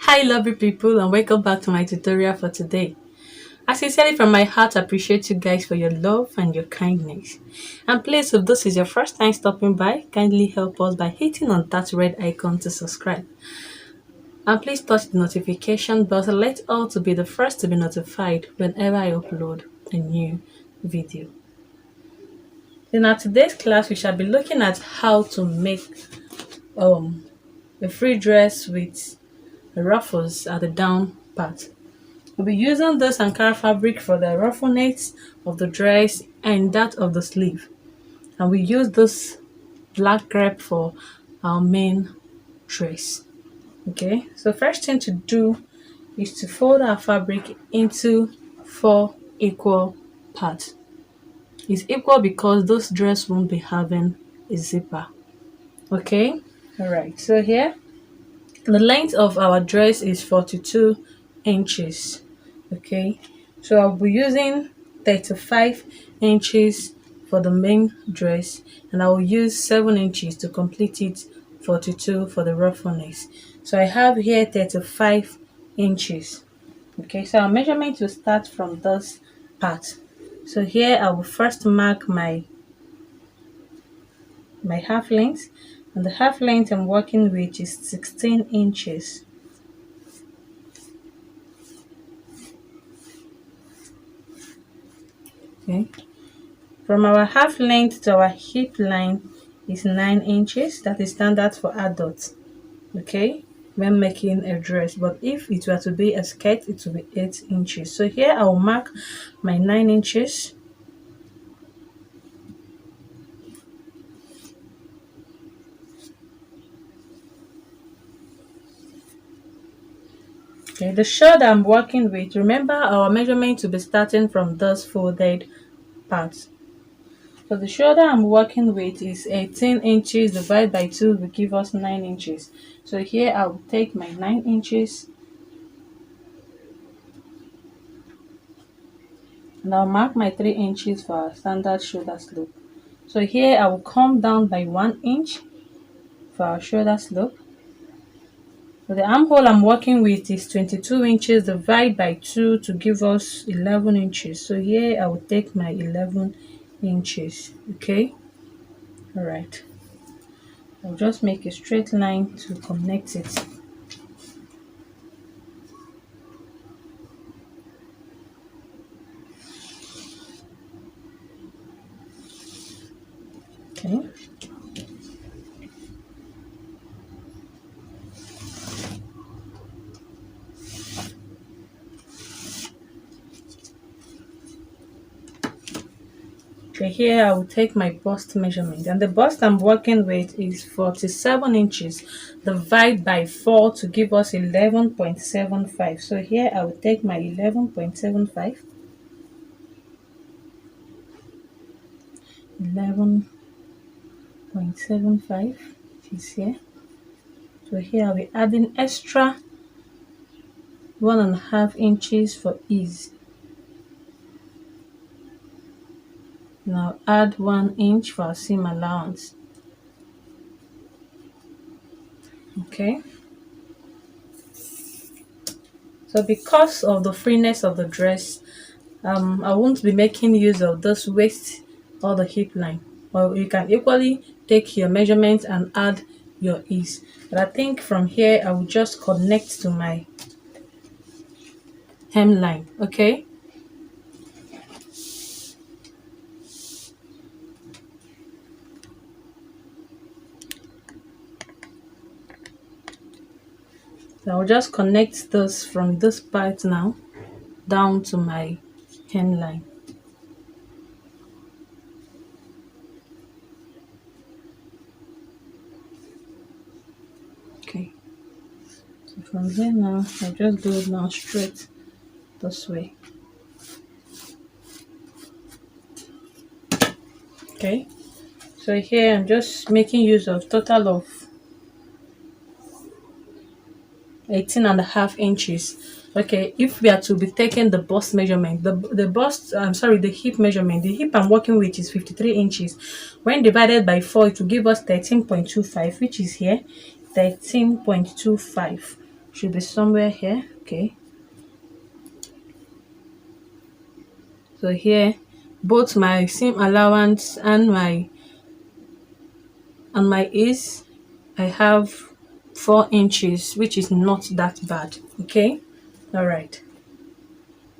Hi lovely people and welcome back to my tutorial for today. I sincerely from my heart appreciate you guys for your love and your kindness. And please, if this is your first time stopping by, kindly help us by hitting on that red icon to subscribe. And please touch the notification bell to let all to be the first to be notified whenever I upload a new video. In our today's class, we shall be looking at how to make a free dress with ruffles at the down part. We'll be using this Ankara fabric for the ruffle neck of the dress and that of the sleeve. And we use this black crepe for our main dress. Okay, so first thing to do is to fold our fabric into 4 equal parts. It's equal because this dress won't be having a zipper. Okay, all right, so here the length of our dress is 42 inches. Okay, so I'll be using 35 inches for the main dress and I will use 7 inches to complete it, 42 for the ruffle necks. So I have here 35 inches. Okay, so our measurement will start from this part. So here I will first mark my half length, and the half length I'm working with is 16 inches. Okay, from our half length to our hip line is 9 inches. That is standard for adults, okay, when making a dress. But if it were to be a skirt, it will be 8 inches. So here I will mark my 9 inches. Okay, the shoulder I'm working with, remember our measurement to be starting from this folded part. So the shoulder I'm working with is 18 inches divided by 2 will give us 9 inches. So here I will take my 9 inches and I'll mark my 3 inches for our standard shoulder slope. So here I will come down by 1 inch for our shoulder slope. So the armhole I'm working with is 22 inches divided by 2 to give us 11 inches. So here I will take my 11 inches. Okay, all right. I'll just make a straight line to connect it. Okay. Okay, here I will take my bust measurement, and the bust I'm working with is 47 inches divided by 4 to give us 11.75. So here I will take my 11.75, 11.75 is here. So here I'll be adding extra 1.5 inches for ease. Now add 1 inch for seam allowance. Okay, so because of the freeness of the dress, I won't be making use of this waist or the hip line, or you can equally take your measurements and add your ease. But I think from here I will just connect to my hemline. Okay, so I'll just connect this from this part now down to my hemline. Okay, so from here now I'll just go down straight this way. Okay, so here I'm just making use of total of 18.5 inches. Okay, if we are to be taking the bust measurement, the hip measurement, the hip I'm working with is 53 inches. When divided by 4, it will give us 13.25, which is here 13.25. should be somewhere here. Okay, so here both my seam allowance and my ease, I have 4 inches, which is not that bad. Okay, all right.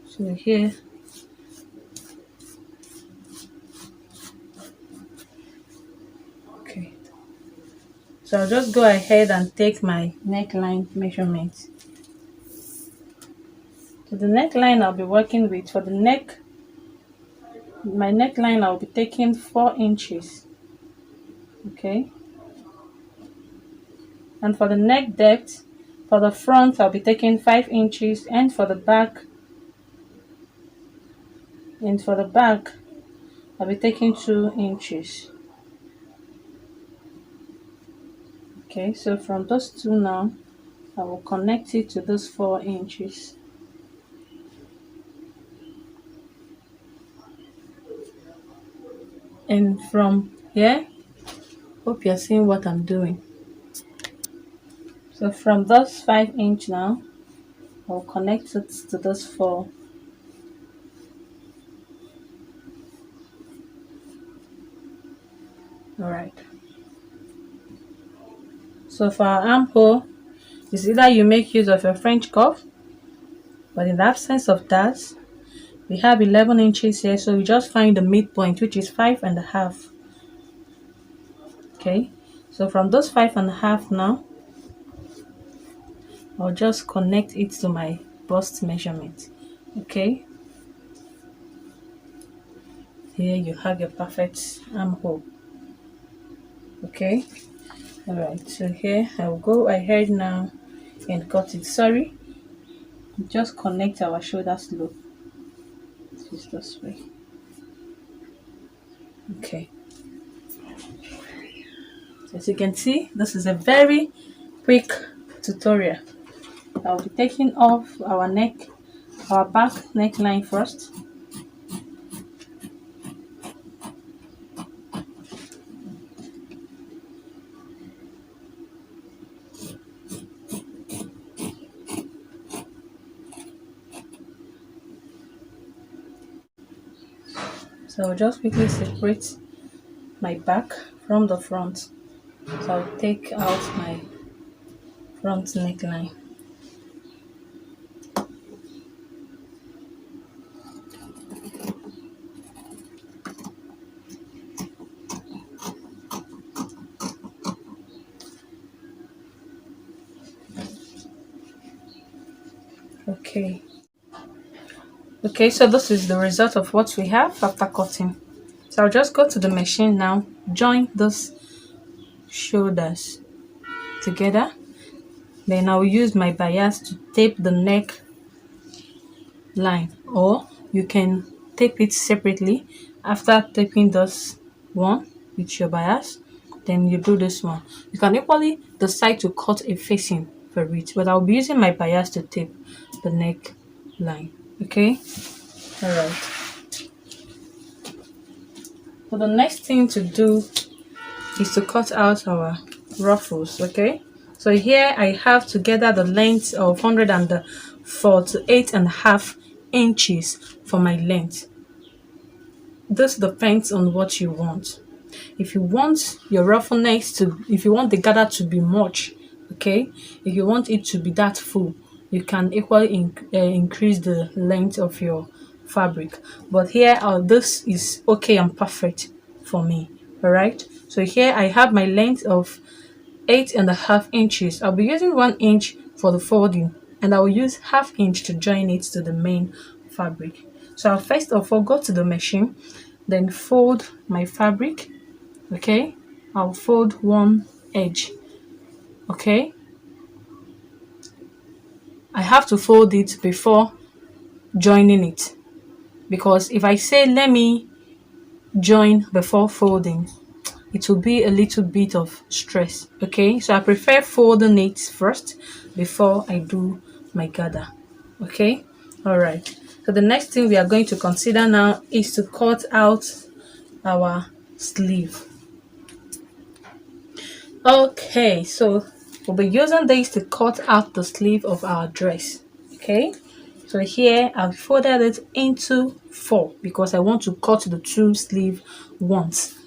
So here, okay. So I'll just go ahead and take my neckline measurement. So the neckline I'll be working with for the neck, my neckline I'll be taking 4 inches. Okay, and for the neck depth, for the front I'll be taking 5 inches, and for the back, I'll be taking 2 inches. Okay, so from those two now, I will connect it to those 4 inches. And from here, hope you're seeing what I'm doing. So from those 5 inch now, I'll connect it to those 4. Alright. So for our armhole, it's either you make use of your French cuff, but in the absence of that, we have 11 inches here, so we just find the midpoint, which is 5.5. Okay, so from those 5.5 now, I'll just connect it to my bust measurement. Okay, here you have your perfect armhole. Okay, all right. So here I'll go ahead now and cut it. Sorry, just connect our shoulder slope just this way. Okay, so as you can see, this is a very quick tutorial. I'll be taking off our back neckline first. So I'll just quickly separate my back from the front. So I'll take out my front neckline. Okay, so this is the result of what we have after cutting. So I'll just go to the machine now, join those shoulders together, then I'll use my bias to tape the neck line, or you can tape it separately. After taping this one with your bias, then you do this one. You can equally decide to cut a facing for it, but I'll be using my bias to tape the neck line. Okay, all right. So the next thing to do is to cut out our ruffles. Okay, so here I have together the length of 148.5 inches for my length. This depends on what you want. If you want your ruffle necks if you want the gather to be much, okay, if you want it to be that full, you can equally increase the length of your fabric. But here, this is okay and perfect for me. All right. So here I have my length of 8.5 inches. I'll be using 1 inch for the folding, and I will use ½ inch to join it to the main fabric. So I'll first of all go to the machine, then fold my fabric. Okay, I'll fold one edge. Okay, I have to fold it before joining it, because if I say let me join before folding, it will be a little bit of stress. Okay, so I prefer folding it first before I do my gather. Okay, all right. So the next thing we are going to consider now is to cut out our sleeve. Okay, so We'll be using this to cut out the sleeve of our dress. Okay, so here I've folded it into 4 because I want to cut the 2 sleeve once.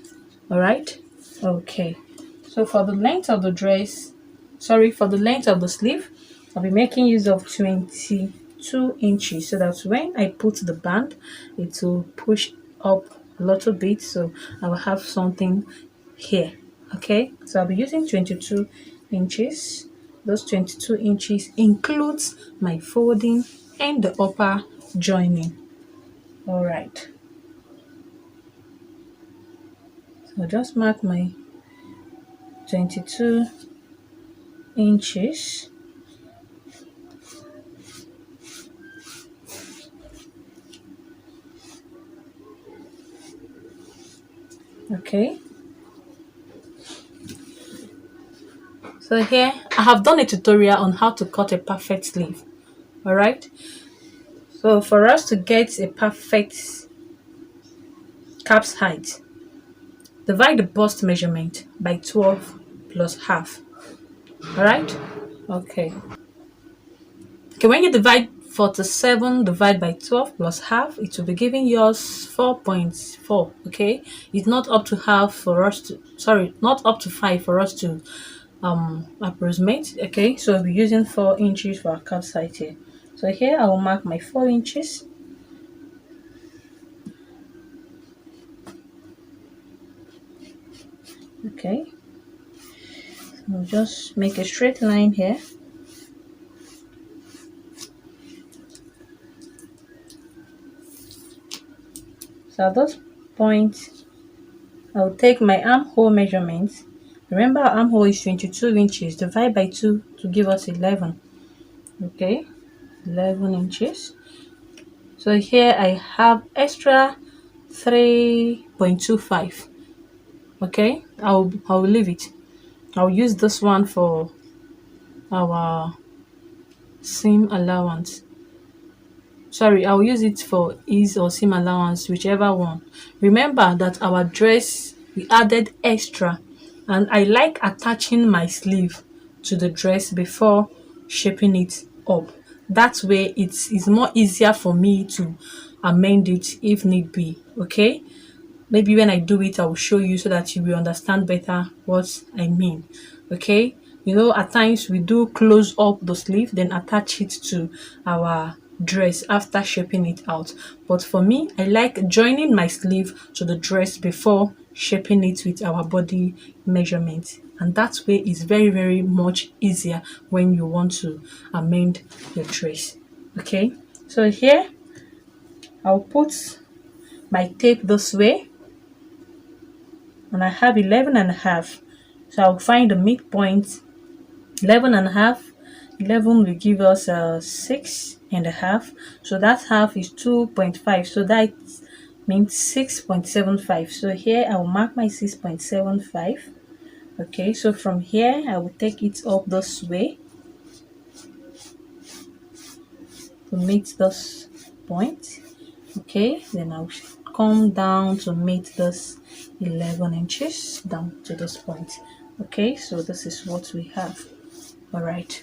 All right. Okay, so for the length of the dress, for the length of the sleeve, I'll be making use of 22 inches so that when I put the band, it will push up a little bit, so I will have something here. Okay, so I'll be using 22 inches. Those 22 inches includes my folding and the upper joining. All right, so just mark my 22 inches. Okay, so here I have done a tutorial on how to cut a perfect sleeve. All right, so for us to get a perfect cap's height, divide the bust measurement by 12 plus half. All right. Okay, when you divide 47 divide by 12 plus half, it will be giving yours 4.4. Okay, it's not up to half for us to, not up to 5 for us to approximate. Okay, so I'll be using 4 inches for our cap height here. So here I will mark my 4 inches. Okay, so I'll just make a straight line here. So at this point, I'll take my armhole measurement. Remember, our armhole is 22 inches. Divide by 2 to give us 11. Okay, 11 inches. So here I have extra 3.25. Okay, I'll leave it. I'll use this one for our seam allowance. I'll use it for ease or seam allowance, whichever one. Remember that our dress, we added extra, and I like attaching my sleeve to the dress before shaping it up. That way it is more easier for me to amend it if need be. Okay, maybe when I do it I will show you so that you will understand better what I mean. Okay, at times we do close up the sleeve then attach it to our dress after shaping it out, but for me I like joining my sleeve to the dress before shaping it with our body measurement, and that way is very very much easier when you want to amend your dress. Okay, so here I'll put my tape this way and I have 11 and a half, so I'll find the midpoint. 11 and a half, 11 will give us 6 and a half, so that half is 2.5, so that means 6.75. So here I will mark my 6.75. Okay, so from here I will take it up this way to meet this point. Okay, then I'll come down to meet this 11 inches down to this point. Okay, so this is what we have. All right.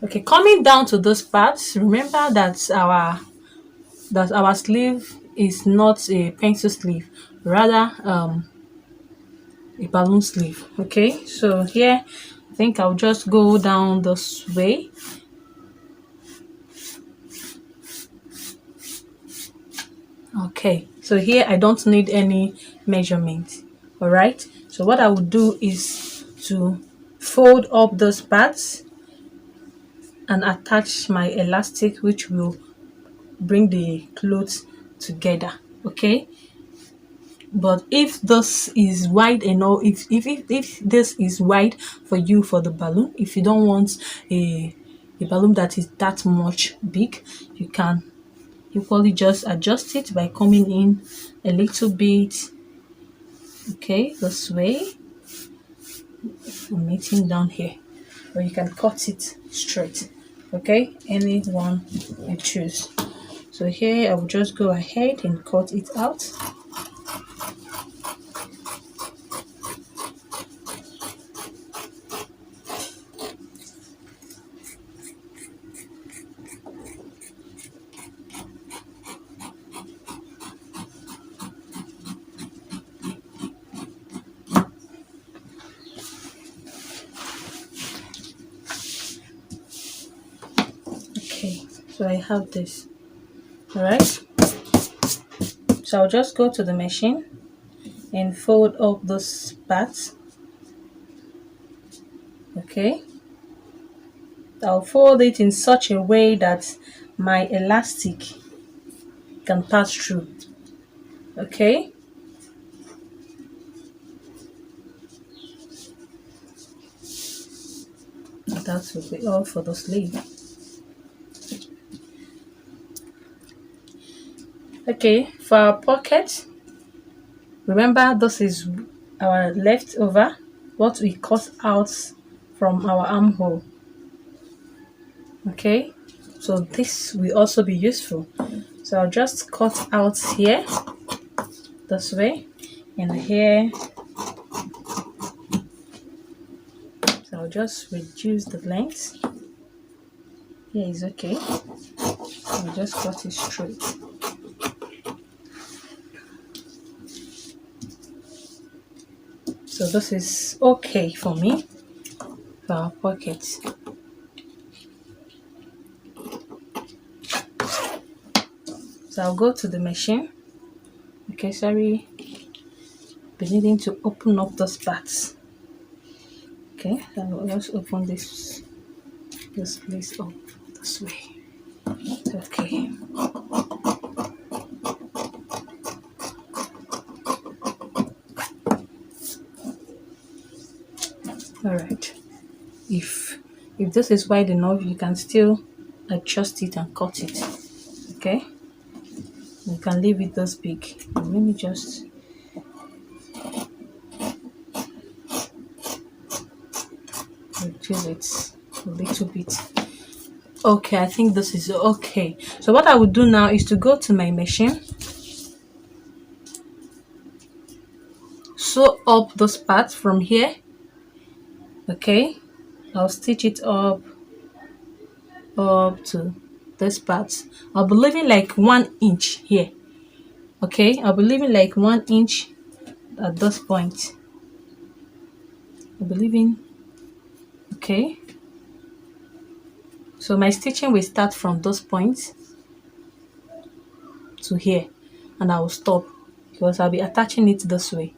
Okay, coming down to this part, remember that our sleeve is not a pencil sleeve, rather a balloon sleeve. Okay, so here I think I'll just go down this way. Okay, so here I don't need any measurement. All right, so what I will do is to fold up those parts and attach my elastic, which will bring the clothes together. Okay, but if this is wide enough, if this is wide for you for the balloon, if you don't want a balloon that is that much big, you can equally just adjust it by coming in a little bit. Okay, this way, meeting down here, or you can cut it straight. Okay, any one you choose. So here I will just go ahead and cut it out. So I have this. All right. So I'll just go to the machine and fold up those parts. Okay. I'll fold it in such a way that my elastic can pass through. Okay. That will be all for the sleeve. Okay, for our pocket, remember this is our leftover, what we cut out from our armhole. Okay, so this will also be useful. So I'll just cut out here this way and here. So I'll just reduce the length. Here is okay. I'll just cut it straight. So this is okay for me for our pocket. So I'll go to the machine. Okay, sorry, be needing to open up those parts. Okay, so I'll just open this place up this way. Okay. All right. If this is wide enough, you can still adjust it and cut it. Okay. You can leave it this big. Let me just reduce it a little bit. Okay, I think this is okay. So what I would do now is to go to my machine, sew up those parts from here. Okay, I'll stitch it up to this part. I'll be leaving like 1 inch here. Okay, I'll be leaving like 1 inch at this point. I'll be leaving. Okay, so my stitching will start from those points to here, and I will stop because I'll be attaching it this way.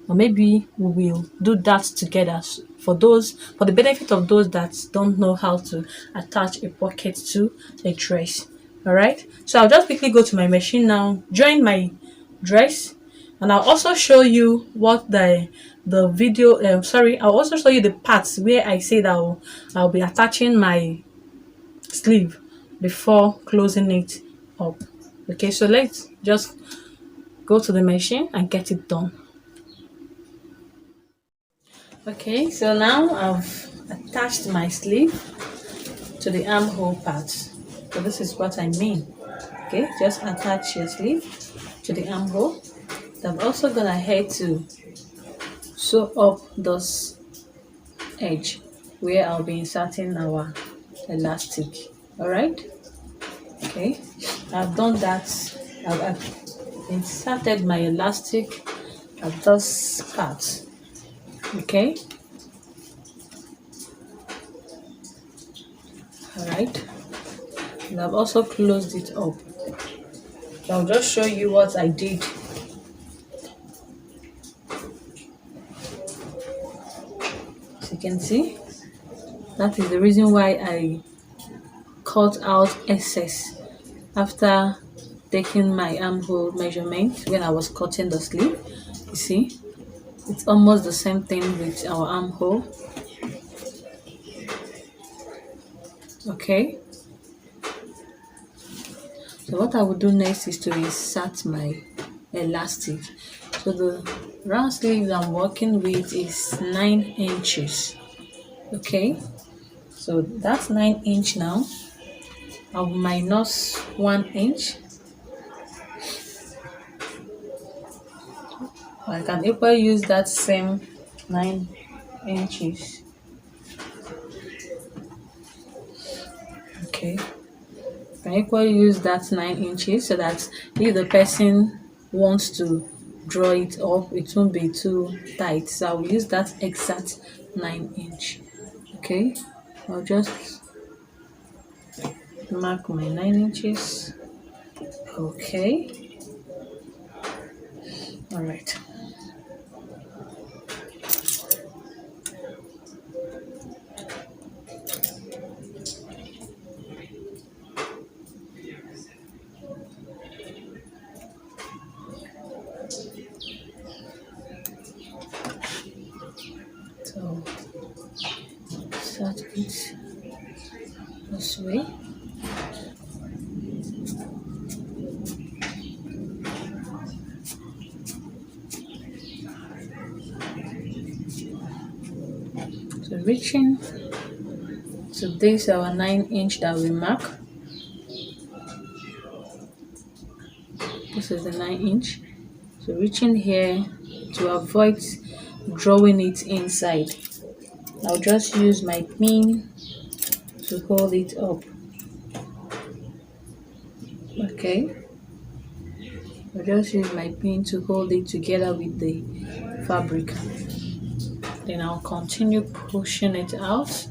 Or maybe we will do that together for the benefit of those that don't know how to attach a pocket to a dress. All right, so I'll just quickly go to my machine now, join my dress, and I'll also show you what the video I'll also show you the parts where I say that I'll be attaching my sleeve before closing it up. Okay, so let's just go to the machine and get it done. Okay, so now I've attached my sleeve to the armhole part. So this is what I mean. Okay, just attach your sleeve to the armhole. I'm also gonna head to sew up this edge where I'll be inserting our elastic. All right. Okay, I've done that. I've inserted my elastic at this part. Okay. All right. And I've also closed it up. So I'll just show you what I did. As you can see, that is the reason why I cut out excess after taking my armhole measurement when I was cutting the sleeve. You see, it's almost the same thing with our armhole. Okay, so what I will do next is to insert my elastic. So the round sleeve I'm working with is 9 inches. Okay, so that's 9 inch now. I'll minus 1 inch. I can equally use that same 9 inches. Okay, I can equally use that 9 inches so that if the person wants to draw it up, it won't be too tight. So I'll use that exact 9 inch. Okay, I'll just mark my 9 inches. Okay, all right. So start it this way. So reaching to this our 9 inch that we mark. This is the 9 inch. So reaching here to avoid drawing it inside, I'll just use my pin to hold it up. Okay, I'll just use my pin to hold it together with the fabric. Then I'll continue pushing it out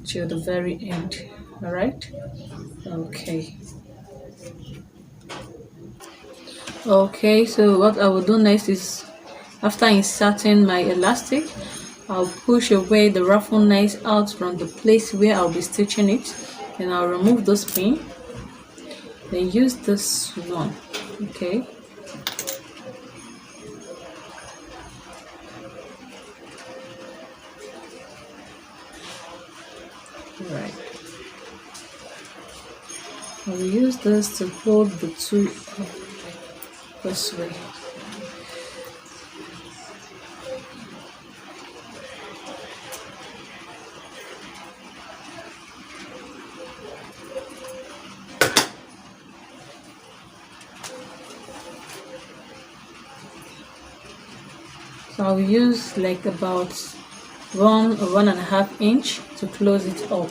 till the very end. All right. Okay. Okay, so what I will do next is, after inserting my elastic, I'll push away the ruffle knife out from the place where I'll be stitching it. Then I'll remove this pin. Then use this one. Okay. Right. I will use this to hold the two up this way. So I'll use like about 1.5 inch to close it up.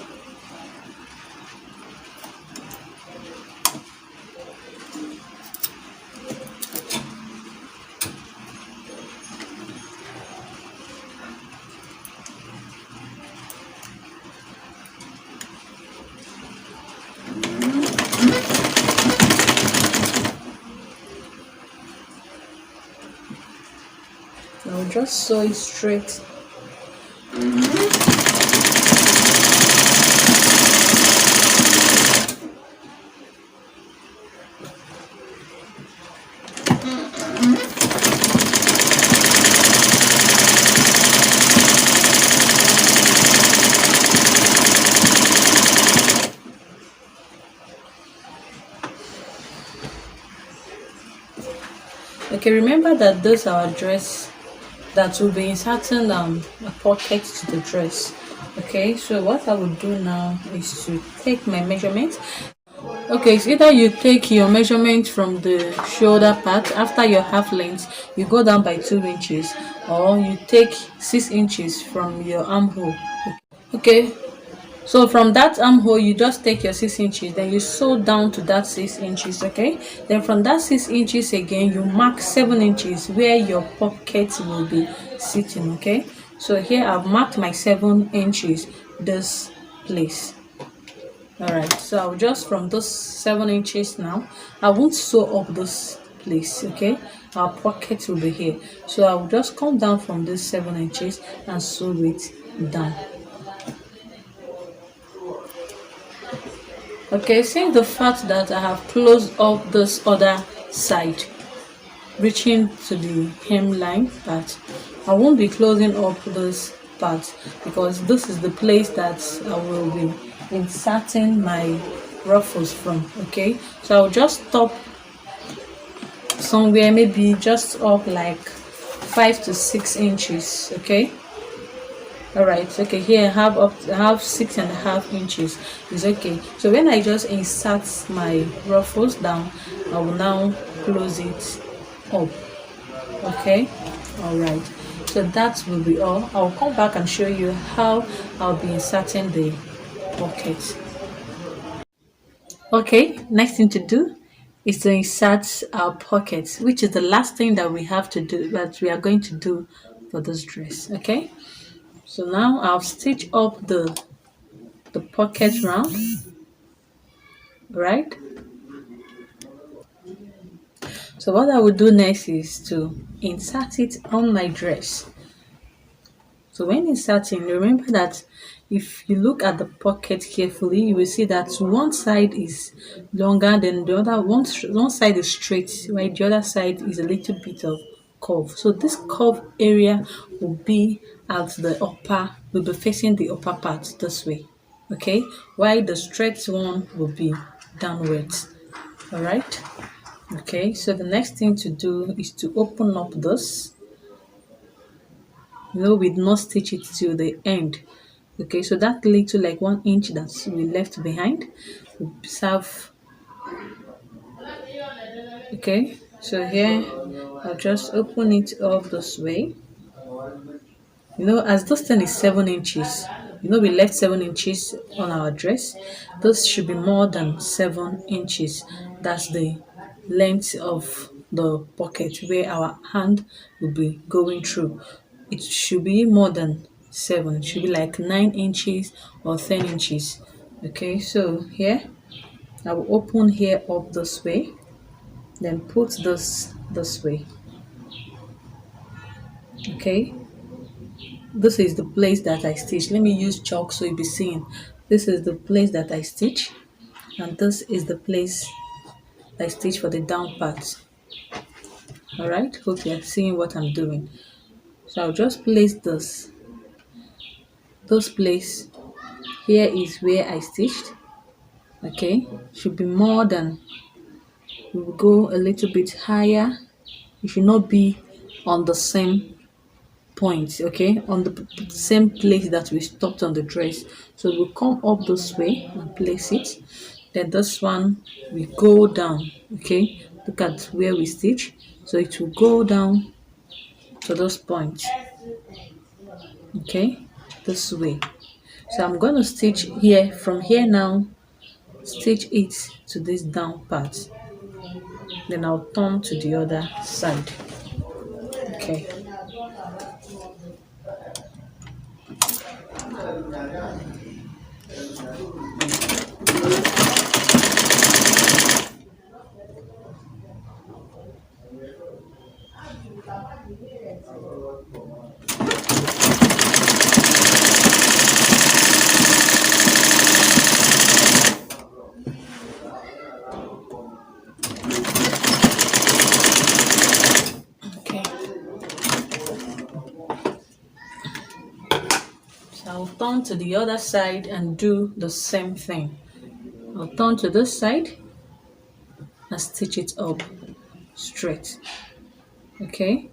I'll just sew it straight. Okay, remember that those are our dress that will be inserting a pocket to the dress. Okay, so what I will do now is to take my measurement. Okay, so either you take your measurement from the shoulder part after your half length, you go down by 2 inches, or you take 6 inches from your armhole. Okay, so from that armhole you just take your 6 inches, then you sew down to that 6 inches. Okay, then from that 6 inches again you mark 7 inches where your pocket will be sitting. Okay, so here I've marked my 7 inches this place. All right, so I'll just, from those 7 inches now, I won't sew up this place. Okay, our pocket will be here, so I'll just come down from this 7 inches and sew it down. Okay, seeing the fact that I have closed up this other side, reaching to the hemline part, I won't be closing up this part because this is the place that I will be inserting my ruffles from. Okay, so I'll just stop somewhere, maybe just up like 5 to 6 inches. Okay, all right. Okay, here I have 6.5 inches. Is okay. So when I just insert my ruffles down, I will now close it up. Okay, all right. So that will be all. I'll come back and show you how I'll be inserting the pocket. Okay, next thing to do is to insert our pockets, which is the last thing that we have to do, that we are going to do for this dress. Okay, so now I'll stitch up the pocket round. right? So what I will do next is to insert it on my dress. So when inserting, remember that if you look at the pocket carefully, you will see that one side is longer than the other. One side is straight, right? The other side is a little bit of curve. So this curve area will be at the upper, will be facing the upper part this way, okay? While the straight one will be downwards, all right? Okay, so the next thing to do is to open up this. We did not stitch it till the end. Okay, so that little like 1 inch that we left behind will serve. Okay, so here I'll just open it up this way. As this thing is 7 inches, we left 7 inches on our dress. This should be more than 7 inches. That's the length of the pocket where our hand will be going through. It should be more than 7. It should be like 9 inches or 10 inches. Okay, so here I will open here up this way, then put this way. Okay, this is the place that I stitch. Let me use chalk so you'll be seeing. This is the place that I stitch, and this is the place I stitch for the down part. All right, hope you're seeing what I'm doing. So I'll just place this place here is where I stitched. Okay, should be more than, we will go a little bit higher. It should not be on the same point, okay, on the same place that we stopped on the dress. So we'll come up this way and place it. Then this one we go down. Okay, look at where we stitch. So it will go down to this point. Okay, this way. So I'm going to stitch here from here now, stitch it to this down part, then I'll turn to the other side. Okay, okay. So I'll turn to the other side and do the same thing. I'll turn to this side and stitch it up straight. Okay,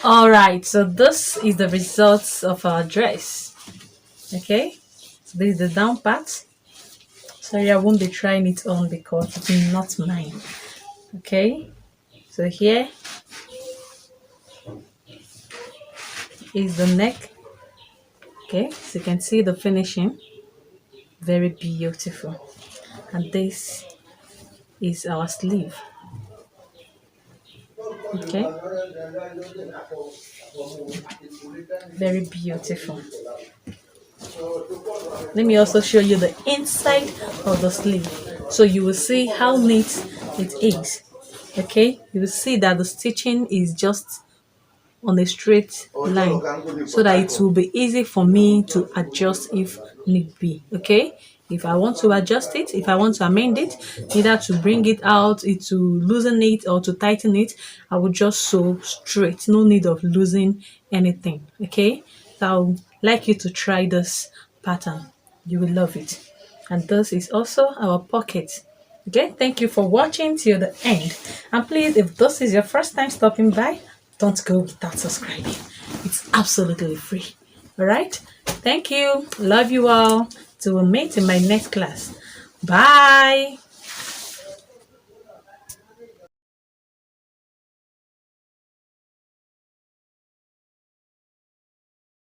all right, so this is the results of our dress. Okay, so this is the down part. Sorry, I won't be trying it on because it's not mine. Okay, so here is the neck. Okay, so you can see the finishing, very beautiful. And this is our sleeve. Okay, very beautiful. Let me also show you the inside of the sleeve, so you will see how neat it is. Okay, you will see that the stitching is just on a straight line, so that it will be easy for me to adjust if need be. Okay, if I want to adjust it, if I want to amend it, either to bring it out, to loosen it, or to tighten it, I will just sew straight. No need of losing anything. Okay, so I would like you to try this pattern. You will love it. And this is also our pocket. Okay, thank you for watching till the end. And please, if this is your first time stopping by, don't go without subscribing. It's absolutely free. All right, thank you. Love you all. Till we meet in my next class. Bye.